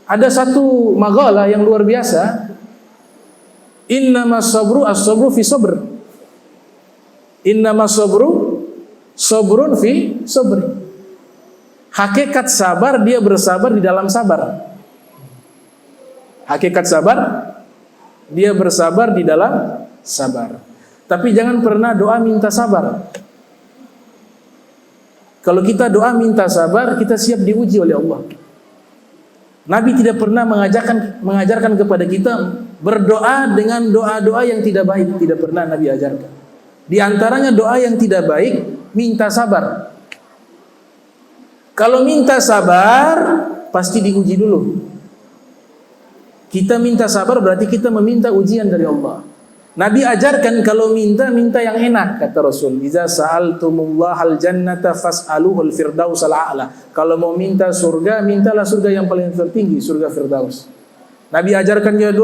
Ada satu maqalah yang luar biasa. Innamas sabru as-sabru fi sabr. Innamas sabru sabrun fi sabri. Hakikat sabar, dia bersabar di dalam sabar. Hakikat sabar, dia bersabar di dalam sabar. Tapi jangan pernah doa minta sabar. Kalau kita doa minta sabar, kita siap diuji oleh Allah. Nabi tidak pernah mengajarkan kepada kita berdoa dengan doa-doa yang tidak baik. Tidak pernah Nabi ajarkan. Di antaranya doa yang tidak baik, minta sabar. Kalau minta sabar, pasti diuji dulu. Kita minta sabar berarti kita meminta ujian dari Allah. Nabi ajarkan kalau minta yang enak, kata Rasul. Iza sa'altumullahal jannata fas'aluhul firdausal a'la. Kalau mau minta surga, mintalah surga yang paling tertinggi, surga Firdaus. Nabi ajarkan juga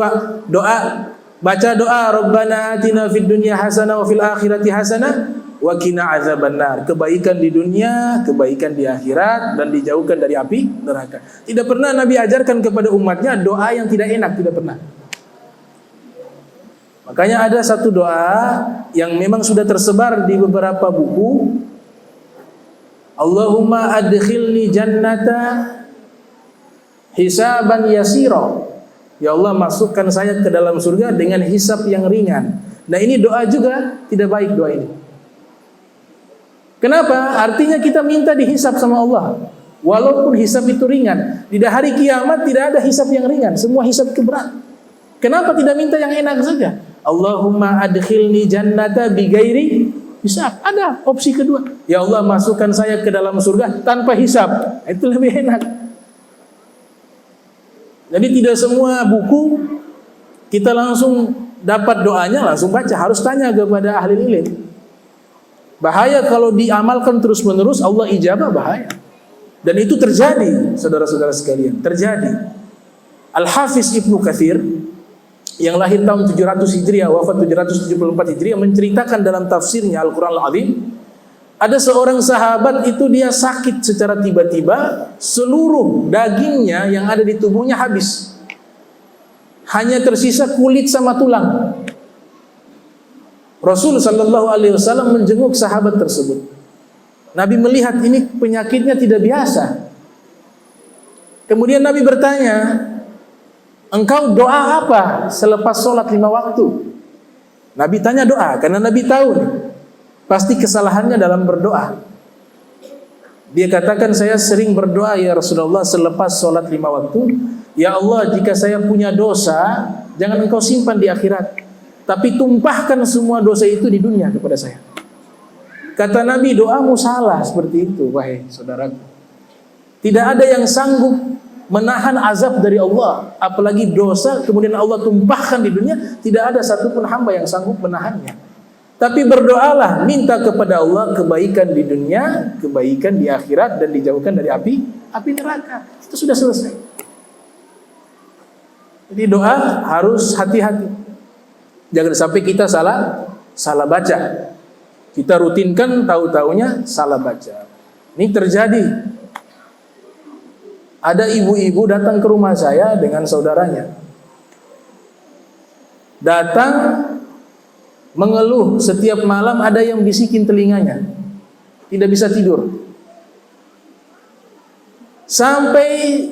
doa, baca doa, Rabbana atina fid dunya hasanah wa fil akhirati hasanah wa qina adzabannar. Kebaikan di dunia, kebaikan di akhirat, dan dijauhkan dari api neraka. Tidak pernah Nabi ajarkan kepada umatnya doa yang tidak enak, tidak pernah. Makanya ada satu doa yang memang sudah tersebar di beberapa buku. Allahumma adkhilni jannata hisaban yasira. Ya Allah, masukkan saya ke dalam surga dengan hisab yang ringan. Nah, ini doa juga tidak baik doa ini. Kenapa? Artinya kita minta dihisab sama Allah. Walaupun hisab itu ringan, di hari kiamat tidak ada hisab yang ringan, semua hisab itu berat. Kenapa tidak minta yang enak saja? Allahumma adkhilni jannata bighairi hisab. Ada opsi kedua. Ya Allah, masukkan saya ke dalam surga tanpa hisab. Itu lebih enak. Jadi tidak semua buku kita langsung dapat doanya langsung baca, harus tanya kepada ahli ilmu. Bahaya kalau diamalkan terus-menerus, Allah ijabah, bahaya. Dan itu terjadi, saudara-saudara sekalian, terjadi. Al-Hafiz Ibnu Katsir yang lahir tahun 700 Hijriah, wafat 774 Hijriah, menceritakan dalam tafsirnya Al-Quran Al-Azim, ada seorang sahabat itu dia sakit secara tiba-tiba, seluruh dagingnya yang ada di tubuhnya habis. Hanya tersisa kulit sama tulang. Rasul sallallahu alaihi wasallam menjenguk sahabat tersebut. Nabi melihat ini penyakitnya tidak biasa. Kemudian Nabi bertanya, engkau doa apa selepas sholat 5 waktu? Nabi tanya doa, karena Nabi tahu nih, pasti kesalahannya dalam berdoa. Dia katakan, saya sering berdoa ya Rasulullah selepas sholat 5 waktu. Ya Allah, jika saya punya dosa, jangan engkau simpan di akhirat, tapi tumpahkan semua dosa itu di dunia kepada saya. Kata Nabi, doamu salah seperti itu, wahai saudaraku. Tidak ada yang sanggup menahan azab dari Allah, apalagi dosa kemudian Allah tumpahkan di dunia. Tidak ada satupun hamba yang sanggup menahannya. Tapi berdoalah, minta kepada Allah kebaikan di dunia, kebaikan di akhirat, dan dijauhkan dari api neraka. Itu sudah selesai. Jadi doa harus hati-hati. Jangan sampai kita salah baca. Kita rutinkan, tahu-taunya salah baca. Ini terjadi. Ada ibu-ibu datang ke rumah saya dengan saudaranya. Datang mengeluh setiap malam ada yang bisikin telinganya. Tidak bisa tidur. Sampai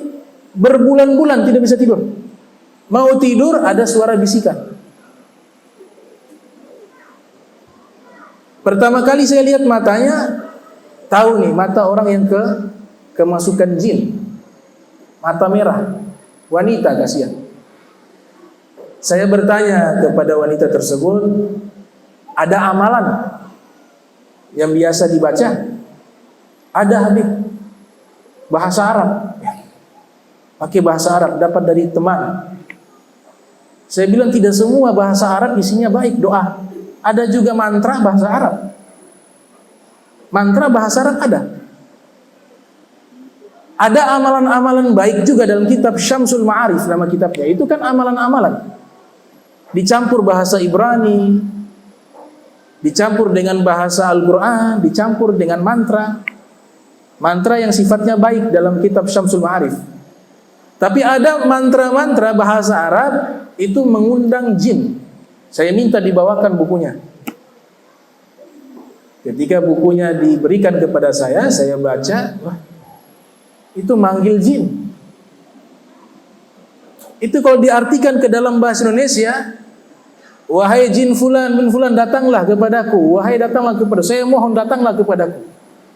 berbulan-bulan tidak bisa tidur. Mau tidur ada suara bisikan. Pertama kali saya lihat matanya, tahu nih mata orang yang kemasukan jin. Mata merah, wanita, kasihan. Saya bertanya kepada wanita tersebut, ada amalan yang biasa dibaca? Ada, Habib. Bahasa Arab. Pakai bahasa Arab, dapat dari teman. Saya bilang tidak semua bahasa Arab isinya baik, doa. Ada juga mantra bahasa Arab. Mantra bahasa Arab ada. Ada amalan-amalan baik juga dalam kitab Syamsul Ma'arif, nama kitabnya. Itu kan amalan-amalan. Dicampur bahasa Ibrani, dicampur dengan bahasa Al-Quran, dicampur dengan mantra. Mantra yang sifatnya baik dalam kitab Syamsul Ma'arif. Tapi ada mantra-mantra bahasa Arab itu mengundang jin. Saya minta dibawakan bukunya. Ketika bukunya diberikan kepada saya baca, wah, itu manggil jin. Itu kalau diartikan ke dalam bahasa Indonesia, wahai jin fulan bin fulan, datanglah kepadaku. Wahai datanglah kepada saya, mohon datanglah kepadaku.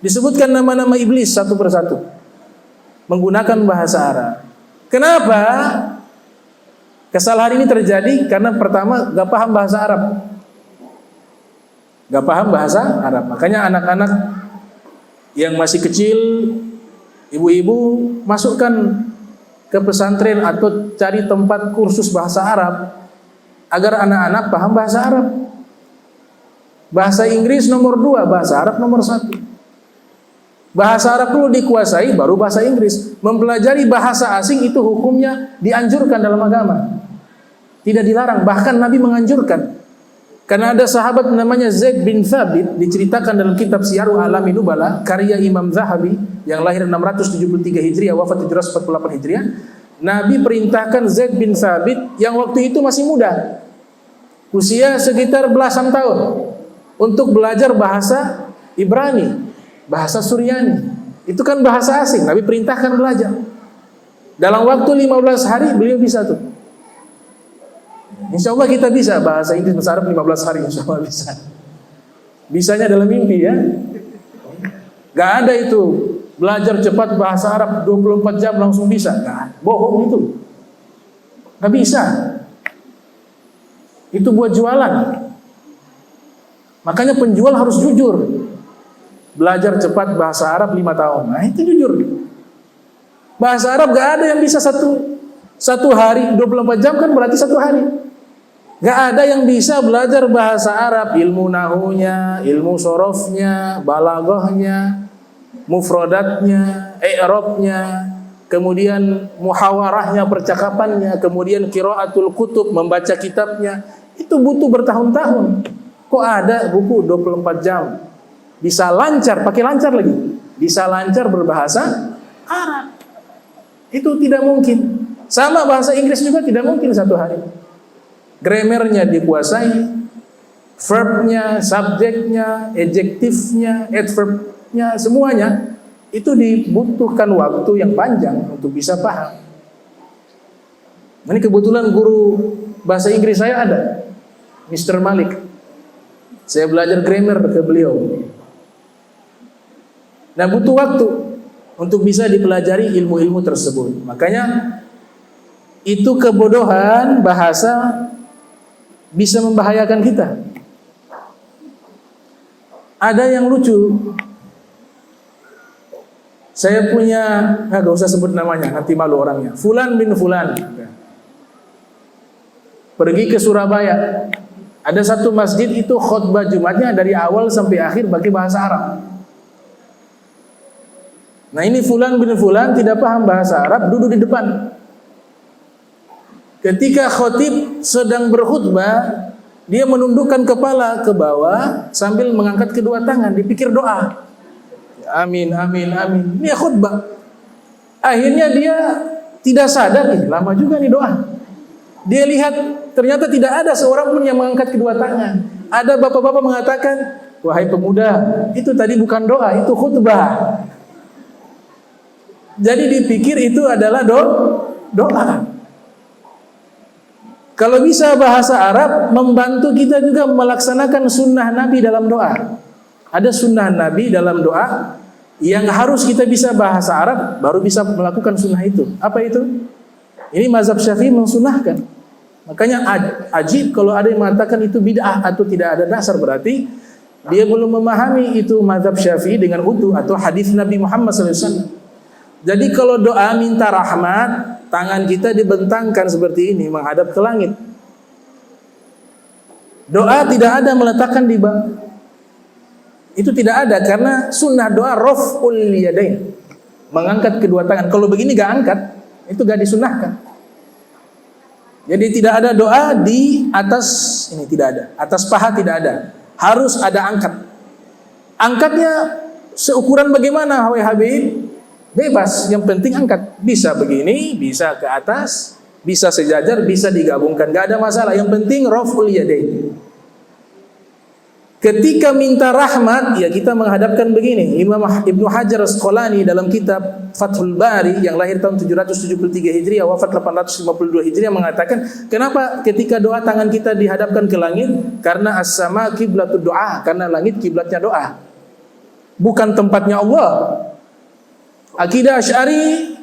Disebutkan nama-nama iblis satu persatu menggunakan bahasa Arab. Kenapa kesalahan ini terjadi? Karena pertama gak paham bahasa Arab. Gak paham bahasa Arab. Makanya anak-anak yang masih kecil, ibu-ibu masukkan ke pesantren atau cari tempat kursus bahasa Arab agar anak-anak paham bahasa Arab. Bahasa Inggris nomor 2, bahasa Arab nomor 1. Bahasa Arab dulu dikuasai, baru bahasa Inggris. Mempelajari bahasa asing itu hukumnya dianjurkan dalam agama. Tidak dilarang, bahkan Nabi menganjurkan. Karena ada sahabat namanya Zaid bin Thabit, diceritakan dalam kitab Syiarul A'lamin Nubala, karya Imam Zahabi yang lahir 673 Hijriah, wafat 748 Hijriah. Nabi perintahkan Zaid bin Thabit yang waktu itu masih muda, usia sekitar belasan tahun, untuk belajar bahasa Ibrani, bahasa Suryani. Itu kan bahasa asing, Nabi perintahkan belajar. Dalam waktu 15 hari beliau bisa tuh. Insya Allah kita bisa bahasa Inggris, bahasa Arab 15 hari, insya Allah bisa. Bisanya dalam mimpi ya. Gak ada itu belajar cepat bahasa Arab 24 jam langsung bisa. Gak, bohong itu. Gak bisa. Itu buat jualan. Makanya penjual harus jujur. Belajar cepat bahasa Arab 5 tahun. Nah itu jujur. Bahasa Arab gak ada yang bisa satu hari 24 jam, kan berarti 1 hari. Gak ada yang bisa belajar bahasa Arab, ilmu nahunya, ilmu sorofnya, balaghahnya, mufradatnya, i'rabnya, kemudian muhawarahnya, percakapannya, kemudian qiraatul kutub, membaca kitabnya. Itu butuh bertahun-tahun. Kok ada buku 24 jam bisa lancar, pakai lancar lagi, bisa lancar berbahasa Arab? Itu tidak mungkin. Sama bahasa Inggris juga tidak mungkin 1 hari. Grammarnya dikuasai, verbnya, subjeknya, adjektifnya, adverbnya, semuanya itu dibutuhkan waktu yang panjang untuk bisa paham. Ini kebetulan guru bahasa Inggris saya ada, Mr. Malik. Saya belajar grammar ke beliau. Nah butuh waktu untuk bisa dipelajari ilmu-ilmu tersebut. Makanya itu kebodohan bahasa bisa membahayakan kita. Ada yang lucu. Saya punya, gak usah sebut namanya, nanti malu orangnya. Fulan bin Fulan. Pergi ke Surabaya. Ada satu masjid itu khutbah Jumatnya dari awal sampai akhir pakai bahasa Arab. Nah ini Fulan bin Fulan tidak paham bahasa Arab, duduk di depan. Ketika khotib sedang berkhutbah, dia menundukkan kepala ke bawah sambil mengangkat kedua tangan, dipikir doa. Amin, amin, amin. Ini khutbah. Akhirnya dia tidak sadar, lama juga nih doa. Dia lihat ternyata tidak ada seorang pun yang mengangkat kedua tangan. Ada bapak-bapak mengatakan, wahai pemuda, itu tadi bukan doa, itu khutbah. Jadi dipikir itu adalah doa. Kalau bisa bahasa Arab membantu kita juga melaksanakan sunnah Nabi dalam doa. Ada sunnah Nabi dalam doa yang harus kita bisa bahasa Arab baru bisa melakukan sunnah itu. Apa itu? Ini mazhab Syafi'i mensunnahkan. Makanya ajib kalau ada yang mengatakan itu bid'ah atau tidak ada dasar, berarti dia belum memahami itu mazhab Syafi'i dengan utuh atau hadis Nabi Muhammad SAW. Jadi kalau doa minta rahmat, tangan kita dibentangkan seperti ini menghadap ke langit. Doa tidak ada meletakkan di bawah. Itu tidak ada karena sunnah doa raf'ul yadain, mengangkat kedua tangan. Kalau begini gak angkat, itu gak disunnahkan. Jadi tidak ada doa di atas ini, tidak ada. Atas paha tidak ada. Harus ada angkat. Angkatnya seukuran bagaimana, wahai Habib? Bebas, yang penting angkat. Bisa begini, bisa ke atas, bisa sejajar, bisa digabungkan, gak ada masalah. Yang penting raf'ul yadain. Ketika minta rahmat, ya kita menghadapkan begini. Imam Ibnu Hajar Asqalani dalam kitab Fathul Bari yang lahir tahun 773 Hijriah, wafat 852 Hijriah mengatakan, kenapa ketika doa tangan kita dihadapkan ke langit? Karena as-sama kiblatud doa, karena langit kiblatnya doa, bukan tempatnya Allah. Akidah Asy'ari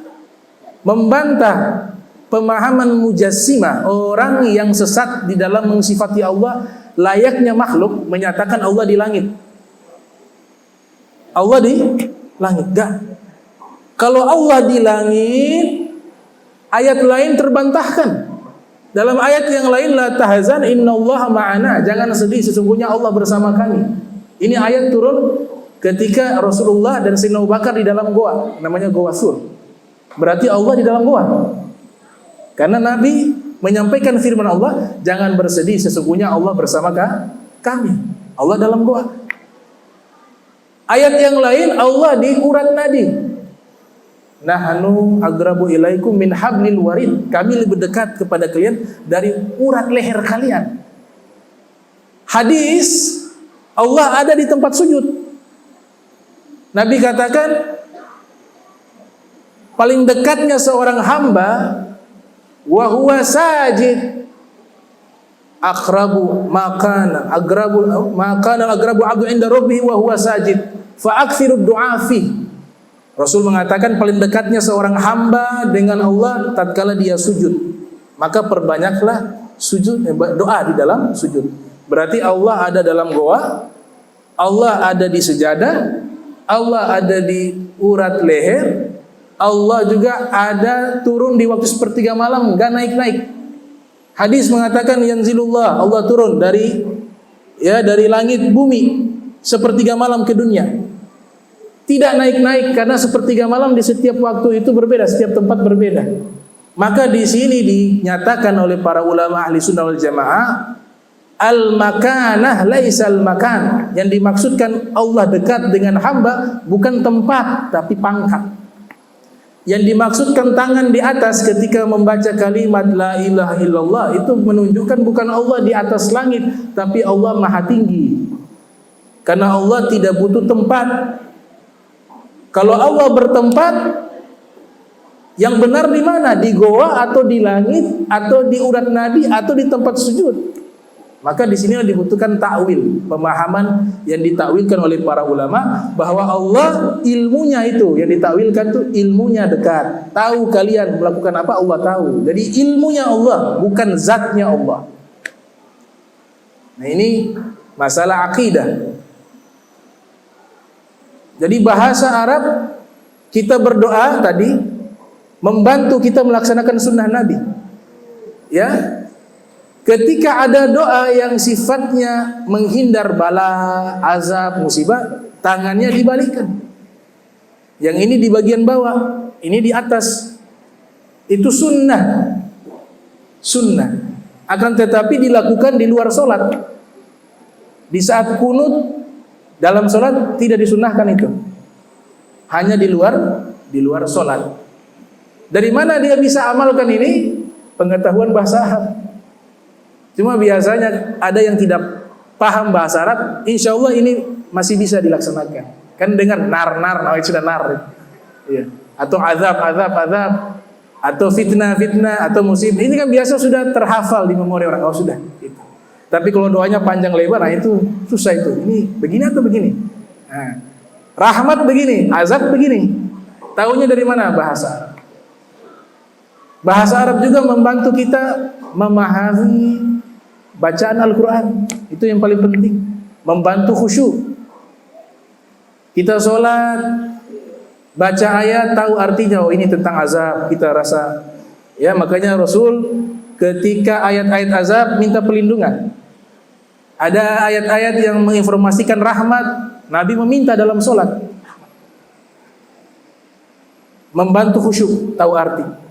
membantah pemahaman Mujassimah, orang yang sesat di dalam mensifati Allah layaknya makhluk, menyatakan Allah di langit. Allah di langit, enggak. Kalau Allah di langit, ayat lain terbantahkan. Dalam ayat yang lain, la tahzan innallaha ma'ana, jangan sedih, sesungguhnya Allah bersama kami. Ini ayat turun ketika Rasulullah dan Sayyidina Abu Bakar di dalam goa, namanya Goa Sur. Berarti Allah di dalam goa. Karena Nabi menyampaikan firman Allah, jangan bersedih, sesungguhnya Allah bersama kami. Allah dalam goa. Ayat yang lain, Allah di urat nadi. Nahnu agrabu ilaikum min hablil warid. Kami lebih dekat kepada kalian dari urat leher kalian. Hadis, Allah ada di tempat sujud. Nabi katakan, paling dekatnya seorang hamba wa huwa sajid aqrabu maqana agrabu abdu inda rabbih wa huwa sajid fa aktsiru du'a fi. Rasul mengatakan paling dekatnya seorang hamba dengan Allah tatkala dia sujud, maka perbanyaklah sujud, doa di dalam sujud. Berarti Allah ada dalam goa, Allah ada di sejadah, Allah ada di urat leher, Allah juga ada turun di waktu sepertiga malam, enggak naik-naik. Hadis mengatakan yanzilullah, Allah turun dari langit bumi sepertiga malam ke dunia. Tidak naik-naik karena sepertiga malam di setiap waktu itu berbeda, setiap tempat berbeda. Maka di sini dinyatakan oleh para ulama ahli sunnah wal jamaah, al-makanah laisal makan. Yang dimaksudkan Allah dekat dengan hamba bukan tempat tapi pangkat. Yang dimaksudkan tangan di atas ketika membaca kalimat la ilaha illallah itu menunjukkan bukan Allah di atas langit, tapi Allah maha tinggi. Karena Allah tidak butuh tempat. Kalau Allah bertempat, yang benar di mana? Di goa atau di langit atau di urat nadi atau di tempat sujud? Maka di sini dibutuhkan takwil, pemahaman yang ditakwilkan oleh para ulama bahwa Allah ilmunya itu yang ditakwilkan itu ilmunya dekat. Tahu kalian melakukan apa, Allah tahu. Jadi ilmunya Allah, bukan zatnya Allah. Nah, ini masalah akidah. Jadi bahasa Arab kita berdoa tadi membantu kita melaksanakan sunnah Nabi. Ya. Ketika ada doa yang sifatnya menghindar bala, azab, musibah, tangannya dibalikkan. Yang ini di bagian bawah, ini di atas. Itu sunnah. Sunnah. Akan tetapi dilakukan di luar sholat. Di saat kunut dalam sholat tidak disunnahkan itu. Hanya di luar sholat. Dari mana dia bisa amalkan ini? Pengetahuan bahasa Arab. Cuma biasanya ada yang tidak paham bahasa Arab, insya Allah ini masih bisa dilaksanakan. Kan dengar nar, sudah nar. Ya. Atau azab, atau fitnah, atau musibah. Ini kan biasa sudah terhafal di memori orang. Oh sudah. Gitu. Tapi kalau doanya panjang lebar, nah itu susah itu. Ini begini atau begini. Nah, rahmat begini, azab begini. Tahunya dari mana? Bahasa Arab. Bahasa Arab juga membantu kita memahami bacaan Al-Quran. Itu yang paling penting. Membantu khusyuk. Kita sholat, baca ayat, tahu artinya. Oh ini tentang azab, kita rasa. Ya, makanya Rasul ketika ayat-ayat azab minta perlindungan. Ada ayat-ayat yang menginformasikan rahmat, Nabi meminta dalam sholat. Membantu khusyuk, tahu arti.